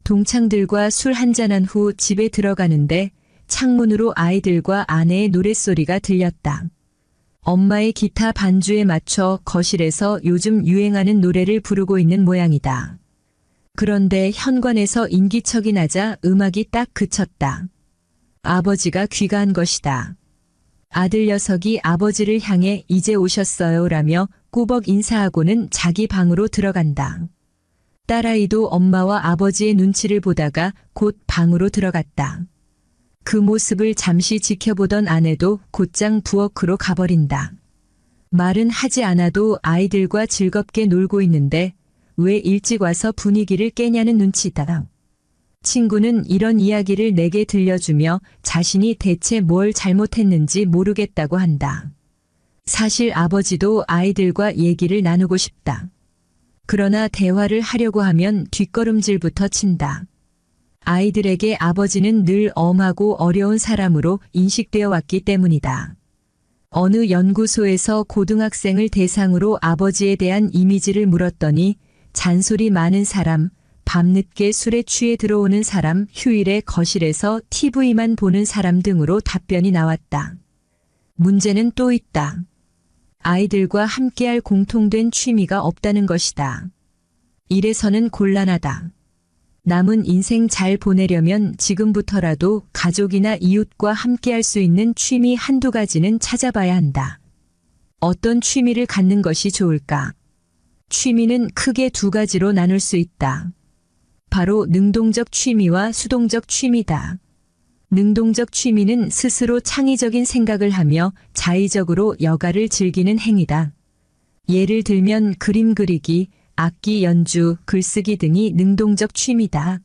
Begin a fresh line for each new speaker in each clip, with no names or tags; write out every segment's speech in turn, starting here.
동창들과 술 한잔한 후 집에 들어가는데 창문으로 아이들과 아내의 노랫소리가 들렸다. 엄마의 기타 반주에 맞춰 거실에서 요즘 유행하는 노래를 부르고 있는 모양이다. 그런데 현관에서 인기척이 나자 음악이 딱 그쳤다. 아버지가 귀가한 것이다. 아들 녀석이 아버지를 향해 이제 오셨어요 라며 꾸벅 인사하고는 자기 방으로 들어간다. 딸아이도 엄마와 아버지의 눈치를 보다가 곧 방으로 들어갔다. 그 모습을 잠시 지켜보던 아내도 곧장 부엌으로 가버린다. 말은 하지 않아도 아이들과 즐겁게 놀고 있는데 왜 일찍 와서 분위기를 깨냐는 눈치다. 친구는 이런 이야기를 내게 들려주며 자신이 대체 뭘 잘못했는지 모르겠다고 한다. 사실 아버지도 아이들과 얘기를 나누고 싶다. 그러나 대화를 하려고 하면 뒷걸음질부터 친다. 아이들에게 아버지는 늘 엄하고 어려운 사람으로 인식되어 왔기 때문이다. 어느 연구소에서 고등학생을 대상으로 아버지에 대한 이미지를 물었더니 잔소리 많은 사람, 밤늦게 술에 취해 들어오는 사람, 휴일에 거실에서 TV만 보는 사람 등으로 답변이 나왔다. 문제는 또 있다. 아이들과 함께할 공통된 취미가 없다는 것이다. 이래서는 곤란하다. 남은 인생 잘 보내려면 지금부터라도 가족이나 이웃과 함께할 수 있는 취미 한두 가지는 찾아봐야 한다. 어떤 취미를 갖는 것이 좋을까? 취미는 크게 두 가지로 나눌 수 있다. 바로 능동적 취미와 수동적 취미다. 능동적 취미는 스스로 창의적인 생각을 하며 자의적으로 여가를 즐기는 행위다. 예를 들면 그림 그리기, 악기 연주, 글쓰기 등이 능동적 취미다.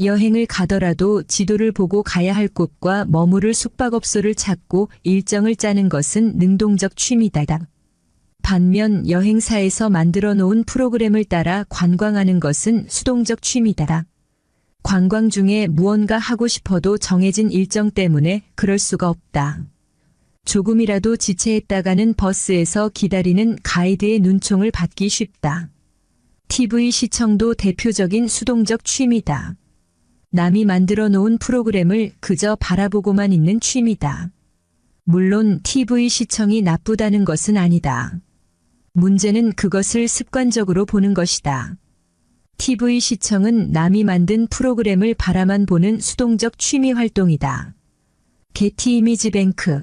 여행을 가더라도 지도를 보고 가야 할 곳과 머무를 숙박업소를 찾고 일정을 짜는 것은 능동적 취미다. 반면 여행사에서 만들어 놓은 프로그램을 따라 관광하는 것은 수동적 취미다. 관광 중에 무언가 하고 싶어도 정해진 일정 때문에 그럴 수가 없다. 조금이라도 지체했다가는 버스에서 기다리는 가이드의 눈총을 받기 쉽다. TV 시청도 대표적인 수동적 취미다. 남이 만들어 놓은 프로그램을 그저 바라보고만 있는 취미다. 물론 TV 시청이 나쁘다는 것은 아니다. 문제는 그것을 습관적으로 보는 것이다. TV 시청은 남이 만든 프로그램을 바라만 보는 수동적 취미 활동이다. 게티 이미지 뱅크.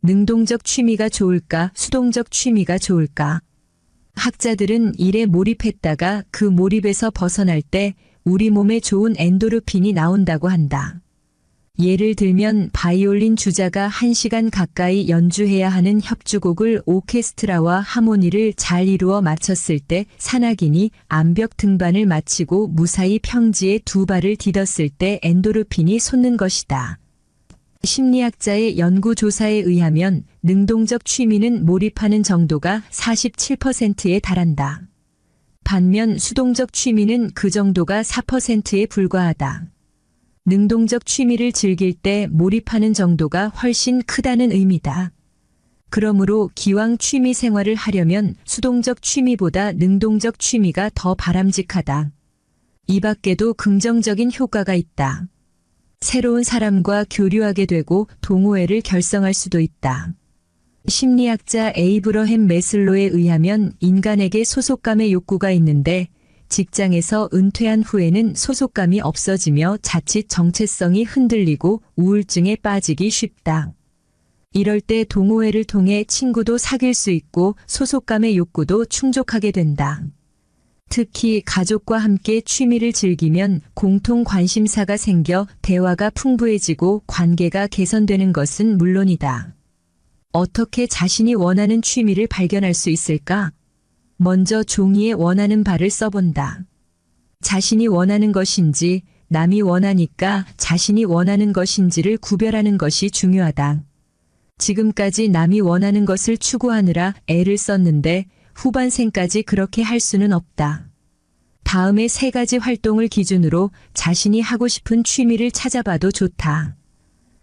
능동적 취미가 좋을까, 수동적 취미가 좋을까? 학자들은 일에 몰입했다가 그 몰입에서 벗어날 때 우리 몸에 좋은 엔도르핀이 나온다고 한다. 예를 들면 바이올린 주자가 1시간 가까이 연주해야 하는 협주곡을 오케스트라와 하모니를 잘 이루어 마쳤을 때 산악인이 암벽 등반을 마치고 무사히 평지에 두 발을 디뎠을 때 엔도르핀이 솟는 것이다. 심리학자의 연구조사에 의하면 능동적 취미는 몰입하는 정도가 47%에 달한다. 반면 수동적 취미는 그 정도가 4%에 불과하다. 능동적 취미를 즐길 때 몰입하는 정도가 훨씬 크다는 의미다. 그러므로 기왕 취미 생활을 하려면 수동적 취미보다 능동적 취미가 더 바람직하다. 이 밖에도 긍정적인 효과가 있다. 새로운 사람과 교류하게 되고 동호회를 결성할 수도 있다. 심리학자 에이브러햄 매슬로에 의하면 인간에게 소속감의 욕구가 있는데 직장에서 은퇴한 후에는 소속감이 없어지며 자칫 정체성이 흔들리고 우울증에 빠지기 쉽다. 이럴 때 동호회를 통해 친구도 사귈 수 있고 소속감의 욕구도 충족하게 된다. 특히 가족과 함께 취미를 즐기면 공통 관심사가 생겨 대화가 풍부해지고 관계가 개선되는 것은 물론이다. 어떻게 자신이 원하는 취미를 발견할 수 있을까? 먼저 종이에 원하는 바를 써본다. 자신이 원하는 것인지 남이 원하니까 자신이 원하는 것인지를 구별하는 것이 중요하다. 지금까지 남이 원하는 것을 추구하느라 애를 썼는데 후반생까지 그렇게 할 수는 없다. 다음에 3가지 활동을 기준으로 자신이 하고 싶은 취미를 찾아봐도 좋다.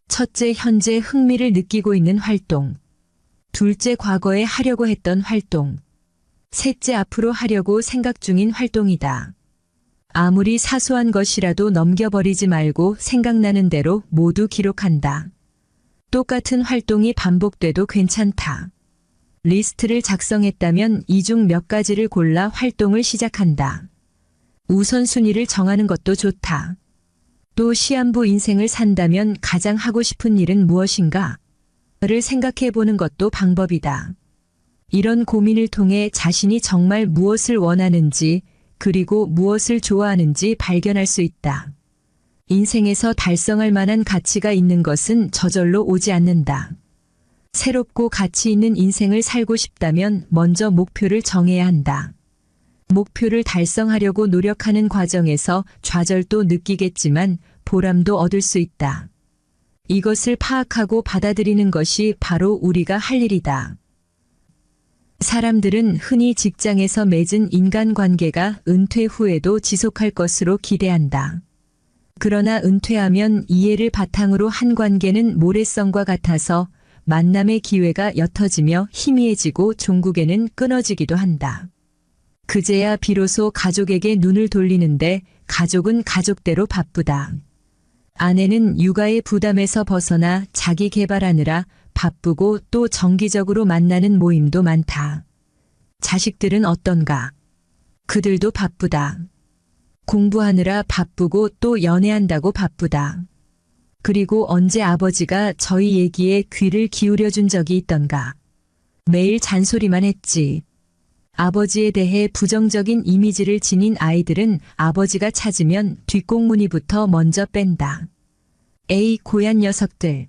첫째, 현재 흥미를 느끼고 있는 활동. 둘째, 과거에 하려고 했던 활동. 셋째, 앞으로 하려고 생각 중인 활동이다. 아무리 사소한 것이라도 넘겨버리지 말고 생각나는 대로 모두 기록한다. 똑같은 활동이 반복돼도 괜찮다. 리스트를 작성했다면 이 중 몇 가지를 골라 활동을 시작한다. 우선순위를 정하는 것도 좋다. 또 시한부 인생을 산다면 가장 하고 싶은 일은 무엇인가? 를 생각해 보는 것도 방법이다. 이런 고민을 통해 자신이 정말 무엇을 원하는지 그리고 무엇을 좋아하는지 발견할 수 있다. 인생에서 달성할 만한 가치가 있는 것은 저절로 오지 않는다. 새롭고 가치 있는 인생을 살고 싶다면 먼저 목표를 정해야 한다. 목표를 달성하려고 노력하는 과정에서 좌절도 느끼겠지만 보람도 얻을 수 있다. 이것을 파악하고 받아들이는 것이 바로 우리가 할 일이다. 사람들은 흔히 직장에서 맺은 인간관계가 은퇴 후에도 지속할 것으로 기대한다. 그러나 은퇴하면 이해를 바탕으로 한 관계는 모래성과 같아서 만남의 기회가 옅어지며 희미해지고 종국에는 끊어지기도 한다. 그제야 비로소 가족에게 눈을 돌리는데 가족은 가족대로 바쁘다. 아내는 육아의 부담에서 벗어나 자기 개발하느라 바쁘고 또 정기적으로 만나는 모임도 많다. 자식들은 어떤가? 그들도 바쁘다. 공부하느라 바쁘고 또 연애한다고 바쁘다. 그리고 언제 아버지가 저희 얘기에 귀를 기울여 준 적이 있던가? 매일 잔소리만 했지. 아버지에 대해 부정적인 이미지를 지닌 아이들은 아버지가 찾으면 뒷공무니부터 먼저 뺀다. 에이 고얀 녀석들.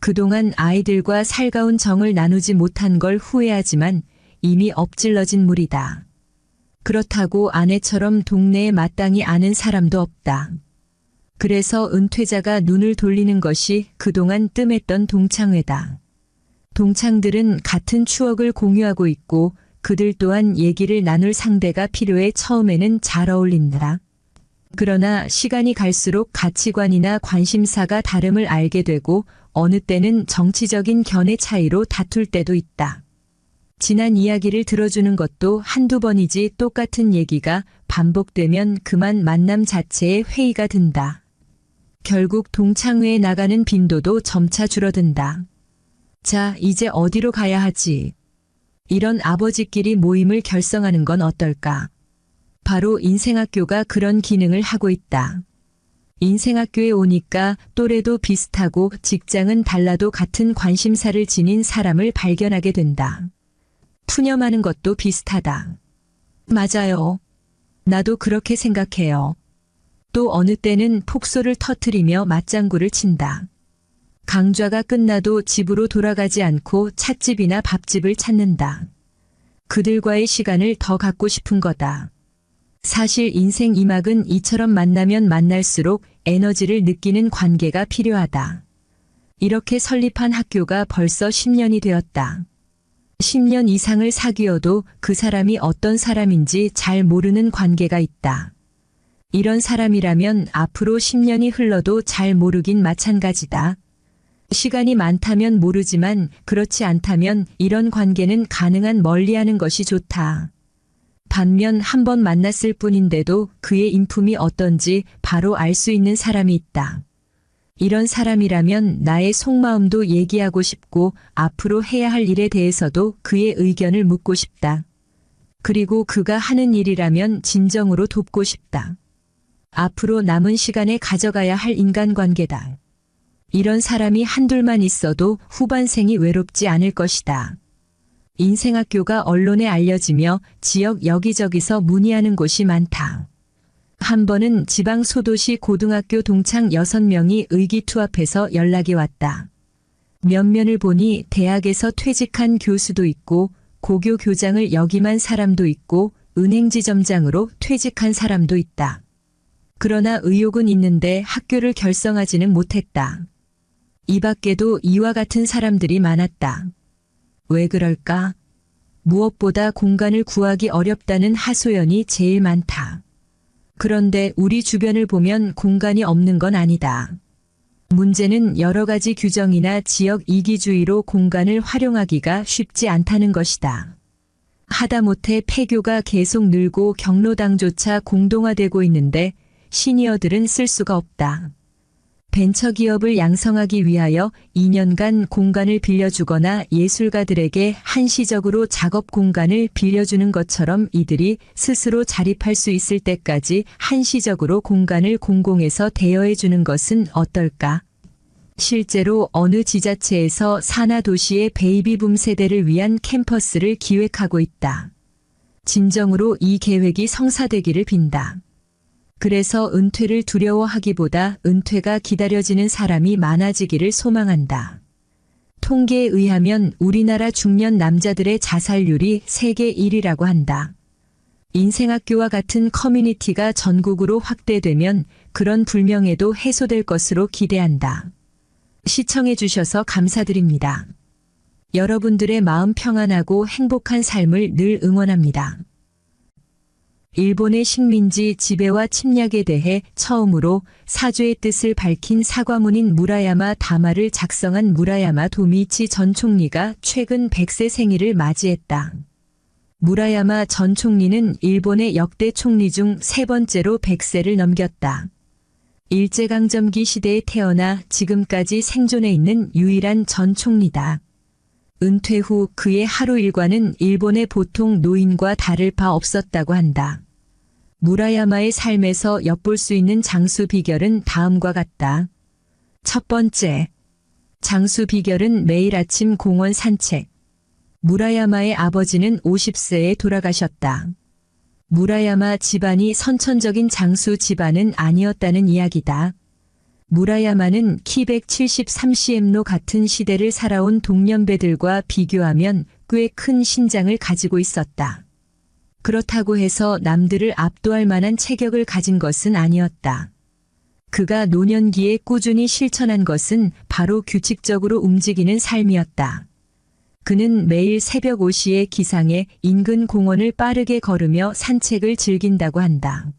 그동안 아이들과 살가운 정을 나누지 못한 걸 후회하지만 이미 엎질러진 물이다. 그렇다고 아내처럼 동네에 마땅히 아는 사람도 없다. 그래서 은퇴자가 눈을 돌리는 것이 그동안 뜸했던 동창회다. 동창들은 같은 추억을 공유하고 있고 그들 또한 얘기를 나눌 상대가 필요해 처음에는 잘 어울린다. 그러나 시간이 갈수록 가치관이나 관심사가 다름을 알게 되고 어느 때는 정치적인 견해 차이로 다툴 때도 있다. 지난 이야기를 들어주는 것도 한두 번이지 똑같은 얘기가 반복되면 그만 만남 자체에 회의가 든다. 결국 동창회에 나가는 빈도도 점차 줄어든다. 자, 이제 어디로 가야 하지? 이런 아버지끼리 모임을 결성하는 건 어떨까? 바로 인생학교가 그런 기능을 하고 있다. 인생학교에 오니까 또래도 비슷하고 직장은 달라도 같은 관심사를 지닌 사람을 발견하게 된다. 푸념하는 것도 비슷하다. 맞아요. 나도 그렇게 생각해요. 또 어느 때는 폭소를 터뜨리며 맞장구를 친다. 강좌가 끝나도 집으로 돌아가지 않고 찻집이나 밥집을 찾는다. 그들과의 시간을 더 갖고 싶은 거다. 사실 인생 2막은 이처럼 만나면 만날수록 에너지를 느끼는 관계가 필요하다. 이렇게 설립한 학교가 벌써 10년이 되었다. 10년 이상을 사귀어도 그 사람이 어떤 사람인지 잘 모르는 관계가 있다. 이런 사람이라면 앞으로 10년이 흘러도 잘 모르긴 마찬가지다. 시간이 많다면 모르지만 그렇지 않다면 이런 관계는 가능한 멀리하는 것이 좋다. 반면 한 번 만났을 뿐인데도 그의 인품이 어떤지 바로 알 수 있는 사람이 있다. 이런 사람이라면 나의 속마음도 얘기하고 싶고 앞으로 해야 할 일에 대해서도 그의 의견을 묻고 싶다. 그리고 그가 하는 일이라면 진정으로 돕고 싶다. 앞으로 남은 시간에 가져가야 할 인간관계다. 이런 사람이 한둘만 있어도 후반생이 외롭지 않을 것이다. 인생학교가 언론에 알려지며 지역 여기저기서 문의하는 곳이 많다. 한 번은 지방 소도시 고등학교 동창 6명이 의기투합해서 연락이 왔다. 면면을 보니 대학에서 퇴직한 교수도 있고 고교 교장을 역임한 사람도 있고 은행지점장으로 퇴직한 사람도 있다. 그러나 의욕은 있는데 학교를 결성하지는 못했다. 이 밖에도 이와 같은 사람들이 많았다. 왜 그럴까? 무엇보다 공간을 구하기 어렵다는 하소연이 제일 많다. 그런데 우리 주변을 보면 공간이 없는 건 아니다. 문제는 여러 가지 규정이나 지역 이기주의로 공간을 활용하기가 쉽지 않다는 것이다. 하다못해 폐교가 계속 늘고 경로당조차 공동화되고 있는데 시니어들은 쓸 수가 없다. 벤처기업을 양성하기 위하여 2년간 공간을 빌려주거나 예술가들에게 한시적으로 작업 공간을 빌려주는 것처럼 이들이 스스로 자립할 수 있을 때까지 한시적으로 공간을 공공에서 대여해 주는 것은 어떨까? 실제로 어느 지자체에서 산하도시의 베이비붐 세대를 위한 캠퍼스를 기획하고 있다. 진정으로 이 계획이 성사되기를 빈다. 그래서 은퇴를 두려워하기보다 은퇴가 기다려지는 사람이 많아지기를 소망한다. 통계에 의하면 우리나라 중년 남자들의 자살률이 세계 1위라고 한다. 인생학교와 같은 커뮤니티가 전국으로 확대되면 그런 불명예도 해소될 것으로 기대한다. 시청해 주셔서 감사드립니다. 여러분들의 마음 평안하고 행복한 삶을 늘 응원합니다. 일본의 식민지 지배와 침략에 대해 처음으로 사죄의 뜻을 밝힌 사과문인 무라야마 다마를 작성한 무라야마 도미치 전 총리가 최근 100세 생일을 맞이했다. 무라야마 전 총리는 일본의 역대 총리 중 세 번째로 100세를 넘겼다. 일제강점기 시대에 태어나 지금까지 생존해 있는 유일한 전 총리다. 은퇴 후 그의 하루 일과는 일본의 보통 노인과 다를 바 없었다고 한다. 무라야마의 삶에서 엿볼 수 있는 장수 비결은 다음과 같다. 첫 번째, 장수 비결은 매일 아침 공원 산책. 무라야마의 아버지는 50세에 돌아가셨다. 무라야마 집안이 선천적인 장수 집안은 아니었다는 이야기다. 무라야마는 키 173cm로 같은 시대를 살아온 동년배들과 비교하면 꽤 큰 신장을 가지고 있었다. 그렇다고 해서 남들을 압도할 만한 체격을 가진 것은 아니었다. 그가 노년기에 꾸준히 실천한 것은 바로 규칙적으로 움직이는 삶이었다. 그는 매일 새벽 5시에 기상해 인근 공원을 빠르게 걸으며 산책을 즐긴다고 한다.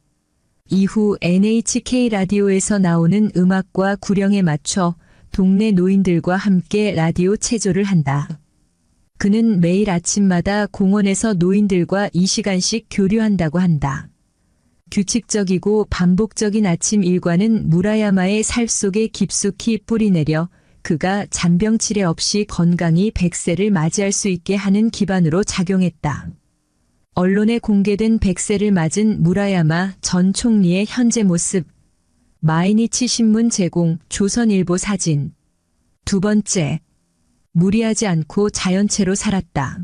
이후 NHK 라디오에서 나오는 음악과 구령에 맞춰 동네 노인들과 함께 라디오 체조를 한다. 그는 매일 아침마다 공원에서 노인들과 2시간씩 교류한다고 한다. 규칙적이고 반복적인 아침 일과는 무라야마의 살 속에 깊숙이 뿌리내려 그가 잔병치레 없이 건강히 100세를 맞이할 수 있게 하는 기반으로 작용했다. 언론에 공개된 100세를 맞은 무라야마 전 총리의 현재 모습. 마이니치 신문 제공, 조선일보 사진. 두 번째, 무리하지 않고 자연체로 살았다.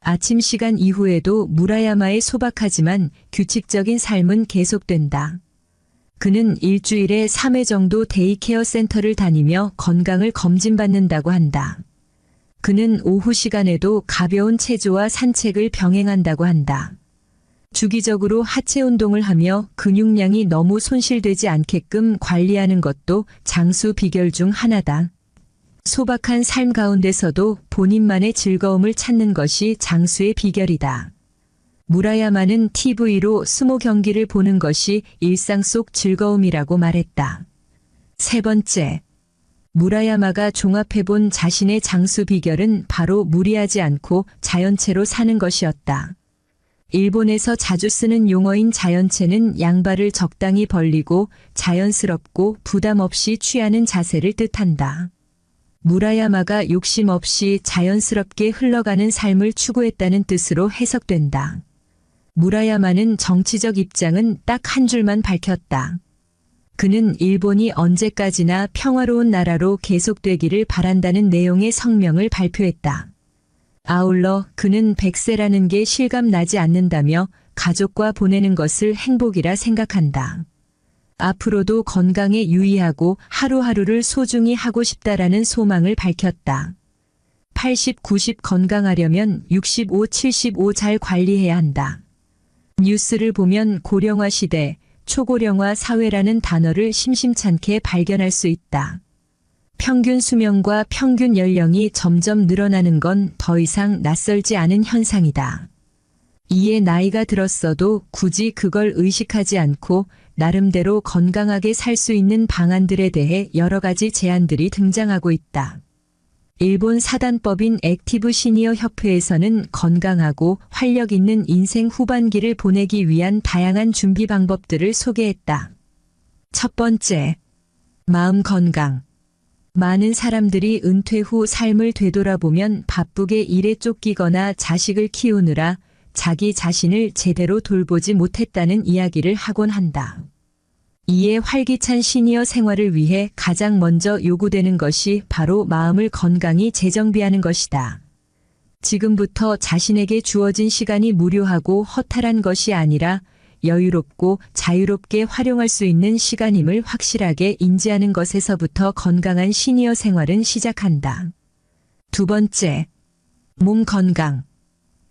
아침 시간 이후에도 무라야마의 소박하지만 규칙적인 삶은 계속된다. 그는 일주일에 3회 정도 데이케어 센터를 다니며 건강을 검진받는다고 한다. 그는 오후 시간에도 가벼운 체조와 산책을 병행한다고 한다. 주기적으로 하체 운동을 하며 근육량이 너무 손실되지 않게끔 관리하는 것도 장수 비결 중 하나다. 소박한 삶 가운데서도 본인만의 즐거움을 찾는 것이 장수의 비결이다. 무라야마는 TV로 수모 경기를 보는 것이 일상 속 즐거움이라고 말했다. 세 번째, 무라야마가 종합해본 자신의 장수 비결은 바로 무리하지 않고 자연체로 사는 것이었다. 일본에서 자주 쓰는 용어인 자연체는 양발을 적당히 벌리고 자연스럽고 부담 없이 취하는 자세를 뜻한다. 무라야마가 욕심 없이 자연스럽게 흘러가는 삶을 추구했다는 뜻으로 해석된다. 무라야마는 정치적 입장은 딱 한 줄만 밝혔다. 그는 일본이 언제까지나 평화로운 나라로 계속되기를 바란다는 내용의 성명을 발표했다. 아울러 그는 100세라는 게 실감나지 않는다며 가족과 보내는 것을 행복이라 생각한다. 앞으로도 건강에 유의하고 하루하루를 소중히 하고 싶다라는 소망을 밝혔다. 80, 90 건강하려면 65, 75 잘 관리해야 한다. 뉴스를 보면 고령화 시대, 초고령화 사회라는 단어를 심심찮게 발견할 수 있다. 평균 수명과 평균 연령이 점점 늘어나는 건 더 이상 낯설지 않은 현상이다. 이에 나이가 들었어도 굳이 그걸 의식하지 않고 나름대로 건강하게 살 수 있는 방안들에 대해 여러 가지 제안들이 등장하고 있다. 일본 사단법인 액티브 시니어 협회에서는 건강하고 활력 있는 인생 후반기를 보내기 위한 다양한 준비 방법들을 소개했다. 첫 번째, 마음 건강. 많은 사람들이 은퇴 후 삶을 되돌아보면 바쁘게 일에 쫓기거나 자식을 키우느라 자기 자신을 제대로 돌보지 못했다는 이야기를 하곤 한다. 이에 활기찬 시니어 생활을 위해 가장 먼저 요구되는 것이 바로 마음을 건강히 재정비하는 것이다. 지금부터 자신에게 주어진 시간이 무료하고 허탈한 것이 아니라 여유롭고 자유롭게 활용할 수 있는 시간임을 확실하게 인지하는 것에서부터 건강한 시니어 생활은 시작한다. 두 번째, 몸 건강.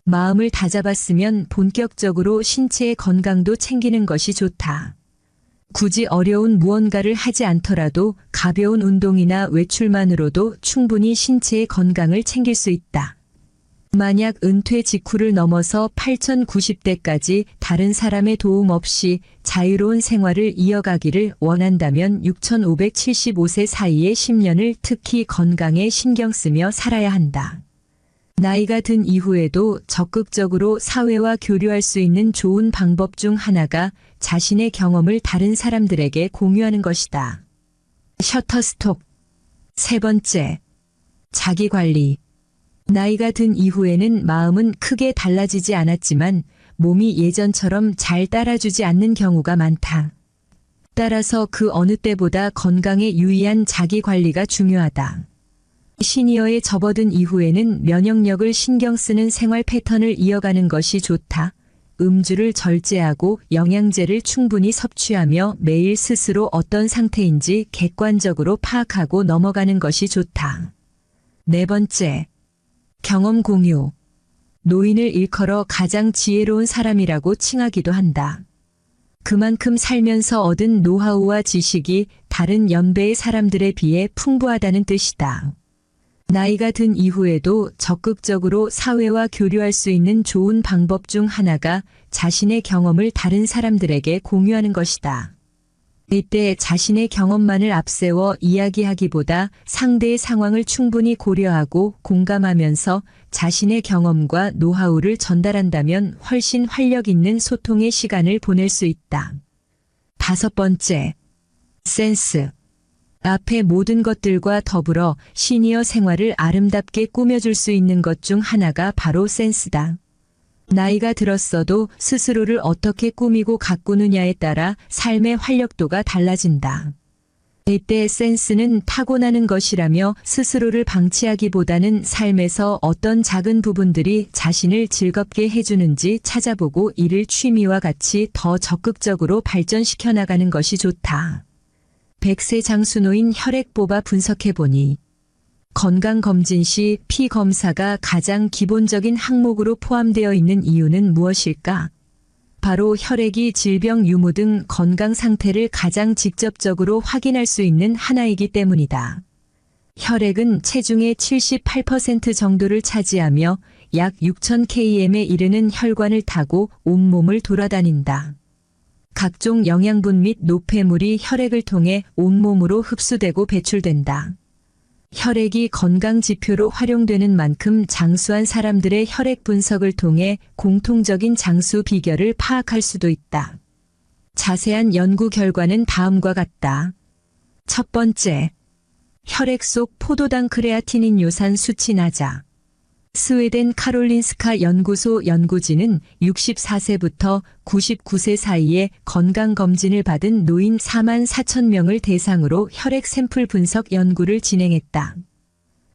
마음을 다잡았으면 본격적으로 신체의 건강도 챙기는 것이 좋다. 굳이 어려운 무언가를 하지 않더라도 가벼운 운동이나 외출만으로도 충분히 신체의 건강을 챙길 수 있다. 만약 은퇴 직후를 넘어서 8090대까지 다른 사람의 도움 없이 자유로운 생활을 이어가기를 원한다면 6575세 사이의 10년을 특히 건강에 신경 쓰며 살아야 한다. 나이가 든 이후에도 적극적으로 사회와 교류할 수 있는 좋은 방법 중 하나가 자신의 경험을 다른 사람들에게 공유하는 것이다. 셔터스톡. 세 번째, 자기관리. 나이가 든 이후에는 마음은 크게 달라지지 않았지만 몸이 예전처럼 잘 따라주지 않는 경우가 많다. 따라서 그 어느 때보다 건강에 유의한 자기관리가 중요하다. 시니어에 접어든 이후에는 면역력을 신경 쓰는 생활 패턴을 이어가는 것이 좋다. 음주를 절제하고 영양제를 충분히 섭취하며 매일 스스로 어떤 상태인지 객관적으로 파악하고 넘어가는 것이 좋다. 네 번째, 경험 공유. 노인을 일컬어 가장 지혜로운 사람이라고 칭하기도 한다. 그만큼 살면서 얻은 노하우와 지식이 다른 연배의 사람들에 비해 풍부하다는 뜻이다. 나이가 든 이후에도 적극적으로 사회와 교류할 수 있는 좋은 방법 중 하나가 자신의 경험을 다른 사람들에게 공유하는 것이다. 이때 자신의 경험만을 앞세워 이야기하기보다 상대의 상황을 충분히 고려하고 공감하면서 자신의 경험과 노하우를 전달한다면 훨씬 활력 있는 소통의 시간을 보낼 수 있다. 다섯 번째, 센스. 앞의 모든 것들과 더불어 시니어 생활을 아름답게 꾸며줄 수 있는 것 중 하나가 바로 센스다. 나이가 들었어도 스스로를 어떻게 꾸미고 가꾸느냐에 따라 삶의 활력도가 달라진다. 이때 센스는 타고나는 것이라며 스스로를 방치하기보다는 삶에서 어떤 작은 부분들이 자신을 즐겁게 해주는지 찾아보고 이를 취미와 같이 더 적극적으로 발전시켜 나가는 것이 좋다. 100세 장수노인 혈액 뽑아 분석해보니 건강검진 시 피 검사가 가장 기본적인 항목으로 포함되어 있는 이유는 무엇일까? 바로 혈액이 질병 유무 등 건강 상태를 가장 직접적으로 확인할 수 있는 하나이기 때문이다. 혈액은 체중의 78% 정도를 차지하며 약 6000km에 이르는 혈관을 타고 온몸을 돌아다닌다. 각종 영양분 및 노폐물이 혈액을 통해 온몸으로 흡수되고 배출된다. 혈액이 건강 지표로 활용되는 만큼 장수한 사람들의 혈액 분석을 통해 공통적인 장수 비결을 파악할 수도 있다. 자세한 연구 결과는 다음과 같다. 첫 번째, 혈액 속 포도당 크레아티닌 요산 수치 낮아. 스웨덴 카롤린스카 연구소 연구진은 64세부터 99세 사이에 건강검진을 받은 노인 44,000명을 대상으로 혈액 샘플 분석 연구를 진행했다.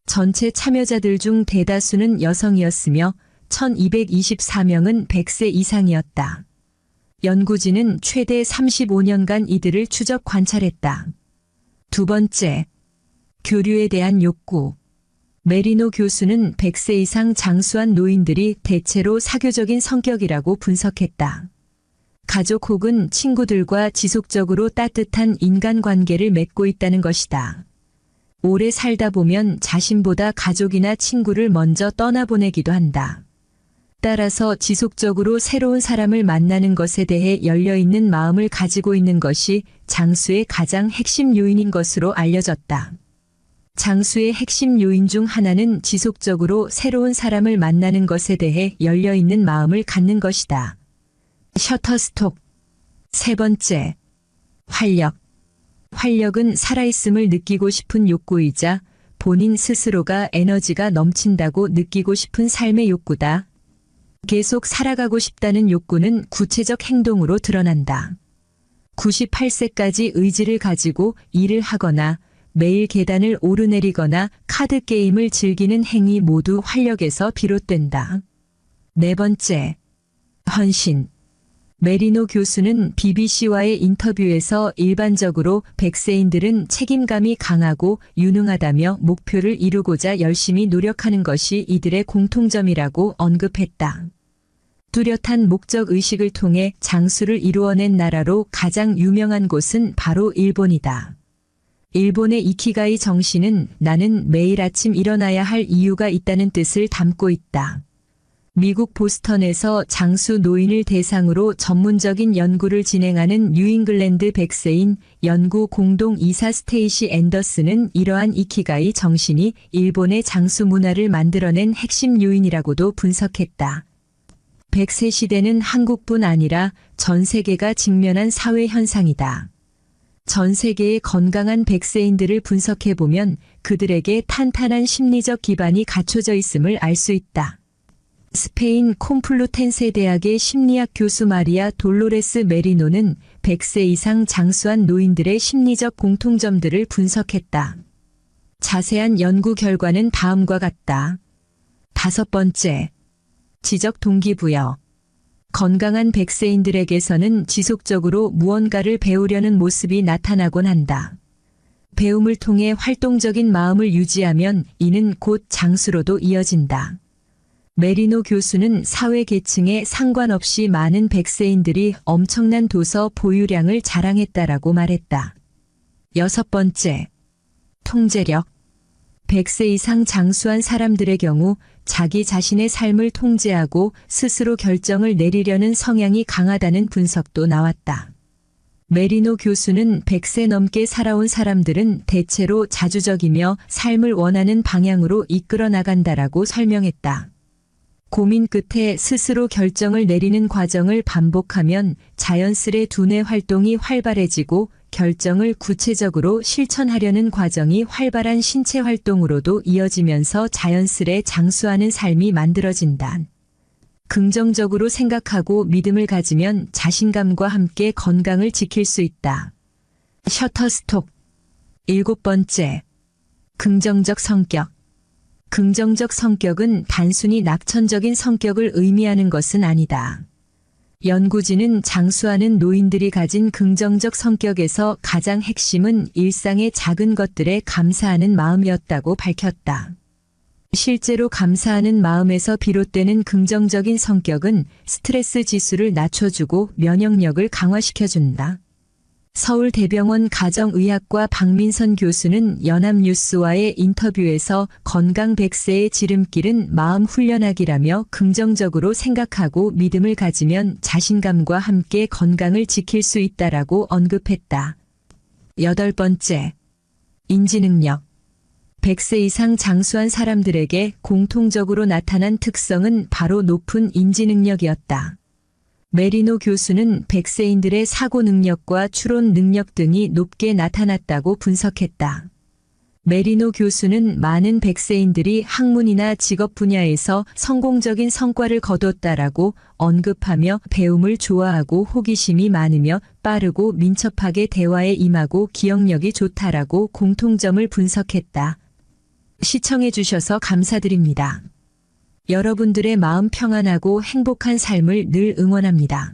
전체 참여자들 중 대다수는 여성이었으며 1224명은 100세 이상이었다. 연구진은 최대 35년간 이들을 추적 관찰했다. 두 번째, 교류에 대한 욕구. 메리노 교수는 100세 이상 장수한 노인들이 대체로 사교적인 성격이라고 분석했다. 가족 혹은 친구들과 지속적으로 따뜻한 인간관계를 맺고 있다는 것이다. 오래 살다 보면 자신보다 가족이나 친구를 먼저 떠나보내기도 한다. 따라서 지속적으로 새로운 사람을 만나는 것에 대해 열려있는 마음을 가지고 있는 것이 장수의 가장 핵심 요인인 것으로 알려졌다. 장수의 핵심 요인 중 하나는 지속적으로 새로운 사람을 만나는 것에 대해 열려있는 마음을 갖는 것이다. 셔터스톡. 세 번째, 활력. 활력은 살아있음을 느끼고 싶은 욕구이자 본인 스스로가 에너지가 넘친다고 느끼고 싶은 삶의 욕구다. 계속 살아가고 싶다는 욕구는 구체적 행동으로 드러난다. 98세까지 의지를 가지고 일을 하거나 매일 계단을 오르내리거나 카드게임을 즐기는 행위 모두 활력에서 비롯된다. 네 번째, 헌신. 메리노 교수는 BBC와의 인터뷰에서 일반적으로 100세인들은 책임감이 강하고 유능하다며 목표를 이루고자 열심히 노력하는 것이 이들의 공통점이라고 언급했다. 뚜렷한 목적의식을 통해 장수를 이루어낸 나라로 가장 유명한 곳은 바로 일본이다. 일본의 이키가이 정신은 나는 매일 아침 일어나야 할 이유가 있다는 뜻을 담고 있다. 미국 보스턴에서 장수 노인을 대상으로 전문적인 연구를 진행하는 뉴잉글랜드 100세인 연구 공동이사 스테이시 앤더슨은 이러한 이키가이 정신이 일본의 장수 문화를 만들어낸 핵심 요인이라고도 분석했다. 100세 시대는 한국뿐 아니라 전 세계가 직면한 사회 현상이다. 전 세계의 건강한 100세인들을 분석해보면 그들에게 탄탄한 심리적 기반이 갖춰져 있음을 알 수 있다. 스페인 콤플루텐세 대학의 심리학 교수 마리아 돌로레스 메리노는 100세 이상 장수한 노인들의 심리적 공통점들을 분석했다. 자세한 연구 결과는 다음과 같다. 다섯 번째, 지적 동기부여. 건강한 100세인들에게서는 지속적으로 무언가를 배우려는 모습이 나타나곤 한다. 배움을 통해 활동적인 마음을 유지하면 이는 곧 장수로도 이어진다. 메리노 교수는 사회 계층에 상관없이 많은 100세인들이 엄청난 도서 보유량을 자랑했다라고 말했다. 여섯 번째, 통제력. 100세 이상 장수한 사람들의 경우 자기 자신의 삶을 통제하고 스스로 결정을 내리려는 성향이 강하다는 분석도 나왔다. 메리노 교수는 100세 넘게 살아온 사람들은 대체로 자주적이며 삶을 원하는 방향으로 이끌어 나간다라고 설명했다. 고민 끝에 스스로 결정을 내리는 과정을 반복하면 자연스레 두뇌 활동이 활발해지고 결정을 구체적으로 실천하려는 과정이 활발한 신체 활동으로도 이어지면서 자연스레 장수하는 삶이 만들어진다. 긍정적으로 생각하고 믿음을 가지면 자신감과 함께 건강을 지킬 수 있다. 셔터스톡. 일곱 번째, 긍정적 성격. 긍정적 성격은 단순히 낙천적인 성격을 의미하는 것은 아니다. 연구진은 장수하는 노인들이 가진 긍정적 성격에서 가장 핵심은 일상의 작은 것들에 감사하는 마음이었다고 밝혔다. 실제로 감사하는 마음에서 비롯되는 긍정적인 성격은 스트레스 지수를 낮춰주고 면역력을 강화시켜준다. 서울대병원 가정의학과 박민선 교수는 연합뉴스와의 인터뷰에서 건강 100세의 지름길은 마음 훈련하기라며 긍정적으로 생각하고 믿음을 가지면 자신감과 함께 건강을 지킬 수 있다라고 언급했다. 여덟 번째, 인지능력. 100세 이상 장수한 사람들에게 공통적으로 나타난 특성은 바로 높은 인지능력이었다. 메리노 교수는 100세인들의 사고 능력과 추론 능력 등이 높게 나타났다고 분석했다. 메리노 교수는 많은 100세인들이 학문이나 직업 분야에서 성공적인 성과를 거뒀다라고 언급하며 배움을 좋아하고 호기심이 많으며 빠르고 민첩하게 대화에 임하고 기억력이 좋다라고 공통점을 분석했다. 시청해 주셔서 감사드립니다. 여러분들의 마음 평안하고 행복한 삶을 늘 응원합니다.